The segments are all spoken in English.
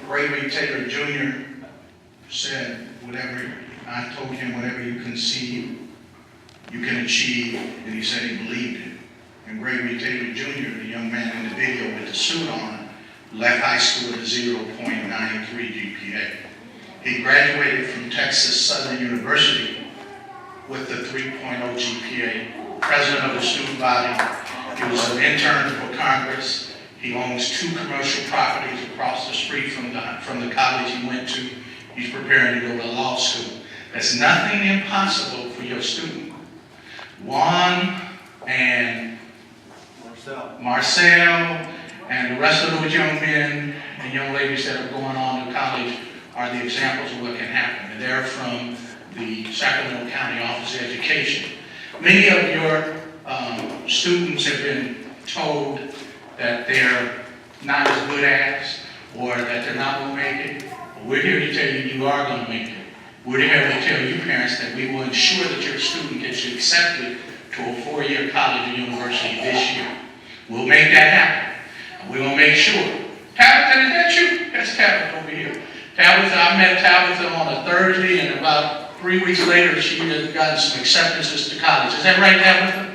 Gregory Taylor Jr. said, I told him, whatever you conceive, you can achieve, and he said he believed it. And Gregory Taylor Jr., the young man in the video with the suit on, left high school with a 0.93 GPA. He graduated from Texas Southern University with the 3.0 GPA, president of the student body. He was an intern for Congress. He owns 2 commercial properties across the street from the college he went to. He's preparing to go to law school. There's nothing impossible for your student. Juan and Marcel and the rest of those young men and young ladies that are going on to college are the examples of what can happen. And they're from the Sacramento County Office of Education. Many of your students have been told that they're not as good as, or that they're not going to make it. But we're here to tell you you are going to make it. We're here to tell you parents that we will ensure that your student gets accepted to a 4-year college or university this year. We'll make that happen. And we're going to make sure. Tabitha, is that you? That's Tabitha over here. Tabitha, I met Tabitha on a Thursday, and about 3 weeks later, she had gotten some acceptances to college. Is that right, Tabitha?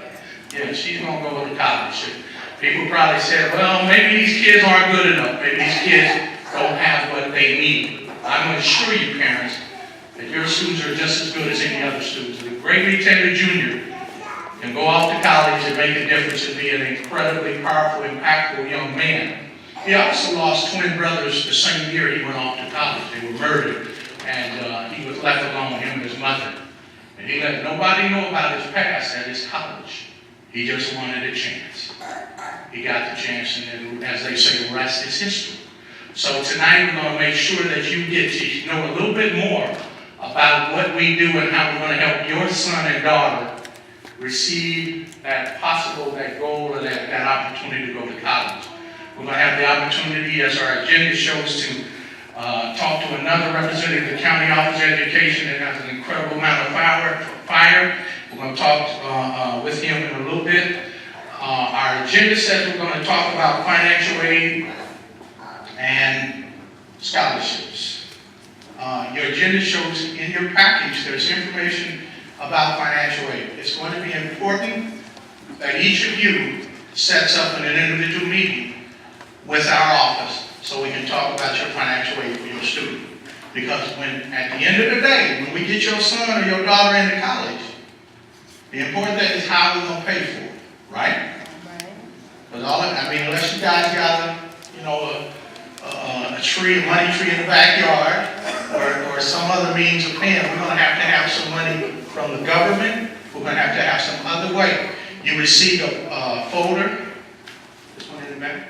Yeah, she's going to go to college. People probably said, well, maybe these kids aren't good enough. Maybe these kids don't have what they need. I'm going to assure you, parents, that your students are just as good as any other students. And Gregory Taylor Jr. can go off to college and make a difference and be an incredibly powerful, impactful young man. He also lost twin brothers the same year he went off to college. They were murdered, and he was left alone, him and his mother. And he let nobody know about his past at his college. He just wanted a chance. He got the chance, and then, as they say, the rest is history. So tonight we're going to make sure that you get to know a little bit more about what we do and how we're going to help your son and daughter receive that goal, or that opportunity to go to college. We're going to have the opportunity, as our agenda shows, to talk to another representative of the County Office of Education that has an incredible amount of fire. We're going to talk with him in a little bit. Our agenda says we're going to talk about financial aid and scholarships. Your agenda shows in your package there's information about financial aid. It's going to be important that each of you sets up an individual meeting with our office so we can talk about your financial aid for your student. Because at the end of the day, when we get your son or your daughter into college, the important thing is how we're going to pay for it, right? Because unless you guys got a money tree in the backyard, or some other means of paying, we're going to have some money from the government. We're going to have some other way. You receive a folder. This one in the back.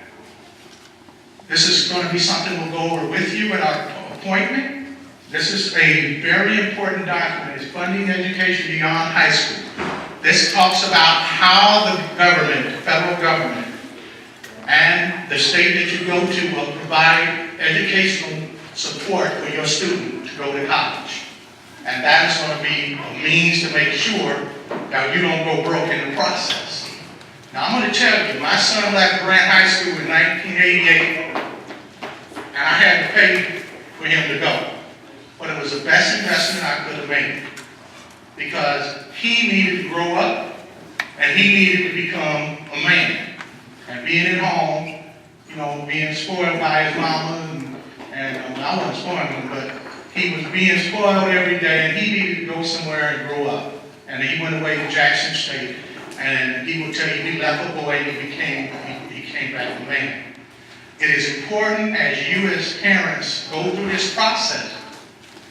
This is going to be something we'll go over with you at our appointment. This is a very important document. It's funding education beyond high school. This talks about how the government, the federal government, and the state that you go to will provide educational support for your student to go to college. And that is going to be a means to make sure that you don't go broke in the process. Now I'm going to tell you, my son left Grant High School in 1988, and I had to pay for him to go. But it was the best investment I could have made, because he needed to grow up, and he needed to become a man. And being at home, being spoiled by his mama, and I wasn't spoiling him, but he was being spoiled every day, and he needed to go somewhere and grow up. And he went away to Jackson State, and he will tell you he left a boy and he came back a man. It is important, as you as parents go through this process,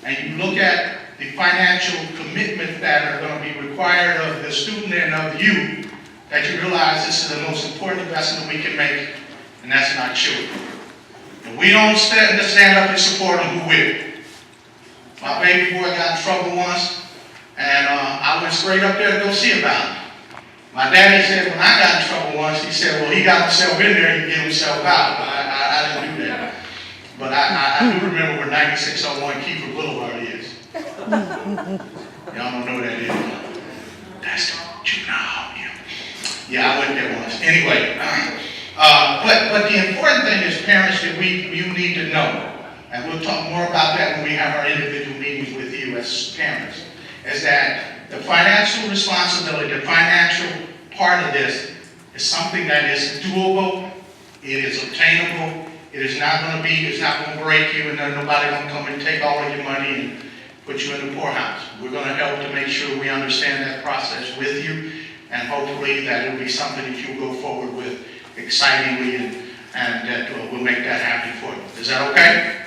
and you look at the financial commitment that are going to be required of the student and of you, that you realize this is the most important investment we can make, and that's in our children. And we don't stand up and support them, who will? My baby boy got in trouble once, and I went straight up there to go see about it. My daddy said when I got in trouble once, he said, well, he got himself in there and he get himself out. I didn't do that. But I do remember where 9601 Kiefer Boulevard is. Y'all don't know what that is. That's the juvenile. Yeah, I went there once. Anyway, but the important thing is, parents, that you need to know. and we'll talk more about that when we have our individual meetings with you as parents, is that the financial responsibility, the financial part of this is something that is doable, it is obtainable, it is not going to be, it's not going to break you, and then nobody going to come and take all of your money and put you in the poorhouse. We're going to help to make sure we understand that process with you, and hopefully that it will be something that you'll go forward with excitingly, and that we'll make that happen for you. Is that okay?